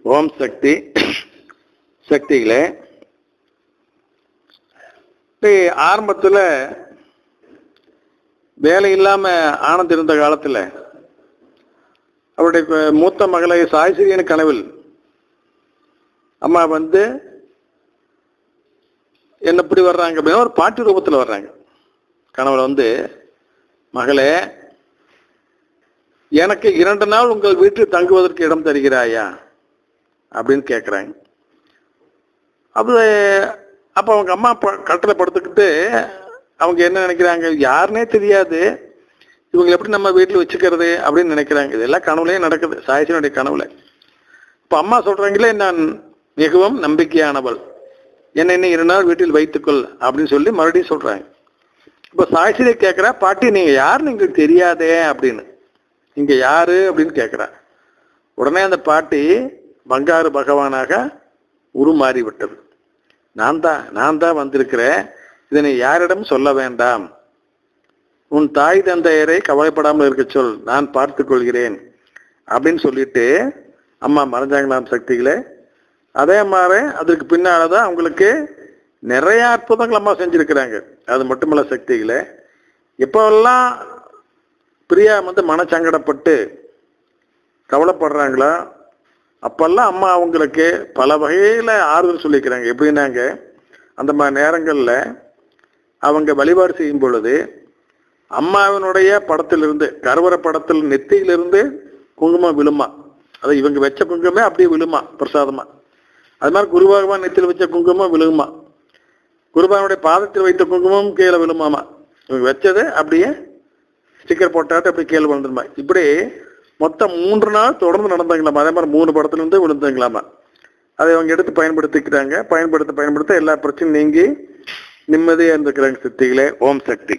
ஓம் சக்தி. சக்திகளே, ஆரம்பத்தில் வேலை இல்லாம ஆனந்த் இருந்த காலத்தில் அவருடைய மூத்த மகளை சாய்ஸ்ரீயின் கனவில் அம்மா வந்து என்ன இப்படி வர்றாங்க அப்படின்னா ஒரு பாட்டி ரூபத்தில் வர்றாங்க. கனவுல வந்து, மகளே, எனக்கு 2 நாள் உங்கள் வீட்டில் தங்குவதற்கு இடம் தருகிறாயா அப்படின்னு கேட்குறாங்க. அப்போ அவங்க அம்மா கட்டில படுத்துக்கிட்டு அவங்க என்ன நினைக்கிறாங்க, யாருன்னே தெரியாது, இவங்க எப்படி நம்ம வீட்டில் வச்சுக்கிறது அப்படின்னு நினைக்கிறாங்க. இதெல்லாம் கனவுலேயே நடக்குது, சாயசனுடைய கனவுல. இப்போ அம்மா சொல்றாங்களே, நான் மிகவும் நம்பிக்கையானவள், என்னை இன்னும் 2 நாள் வீட்டில் வைத்துக்கொள் அப்படின்னு சொல்லி மறுபடியும் சொல்றாங்க. இப்போ சாயசிரியை கேட்குறா, பாட்டி நீங்க யாருன்னு எங்களுக்கு தெரியாதே அப்படின்னு, நீங்க யாரு அப்படின்னு கேட்குறா. உடனே அந்த பாட்டி பங்காரு பகவானாக உருமாறி விட்டது. நான் தான் வந்திருக்கிறேன், இதனை யாரிடம் சொல்ல வேண்டாம், உன் தாய் தந்தையரை கவலைப்படாமல் இருக்க சொல், நான் பார்த்து கொள்கிறேன் அப்படின்னு சொல்லிட்டு அம்மா மறைஞ்சாங்களாம். சக்திகளே, அதே மாதிரி அதற்கு பின்னால்தான் அவங்களுக்கு நிறைய அற்புதங்கள் அம்மா செஞ்சிருக்கிறாங்க. அது மட்டுமல்ல சக்திகளே, எப்பெல்லாம் பிரியா வந்து மனச்சங்கடப்பட்டு கவலைப்படுறாங்களோ அப்பெல்லாம் அம்மா அவங்களுக்கு பல வகையில ஆறுதல் சொல்லிக்கிறாங்க. எப்படின்னாங்க, அந்த மாதிரி நேரங்களில் அவங்க வழிபாடு செய்யும் பொழுது அம்மாவினுடைய படத்திலிருந்து, கருவறை படத்தில் நெத்தியிலிருந்து குங்குமம் விழுமா, அதை இவங்க வச்ச குங்குமமே அப்படியே விழுமா பிரசாதமா. அது மாதிரி குருபகவான் நெத்தியில் வச்ச குங்குமம் விழுகுமா, குருபகவானுடைய பாதத்தில் வைத்த குங்குமம் கீழே விழுமாமா, இவங்க வச்சது அப்படியே ஸ்டிக்கர் போட்டாட்டு அப்படி கீழே விழுந்துருமா. இப்படி மொத்தம் 3 நாள் தொடர்ந்து நடந்தாங்களாமா. அதே மாதிரி 3 படத்துலேருந்து விழுந்தாங்களாமா. அதை அவங்க எடுத்து பயன்படுத்திக்கிறாங்க. பயன்படுத்த எல்லா பிரச்சனையும் நீங்கி நிம்மதியாக இருந்துக்கிறாங்க. சக்திகளே, ஓம் சக்தி.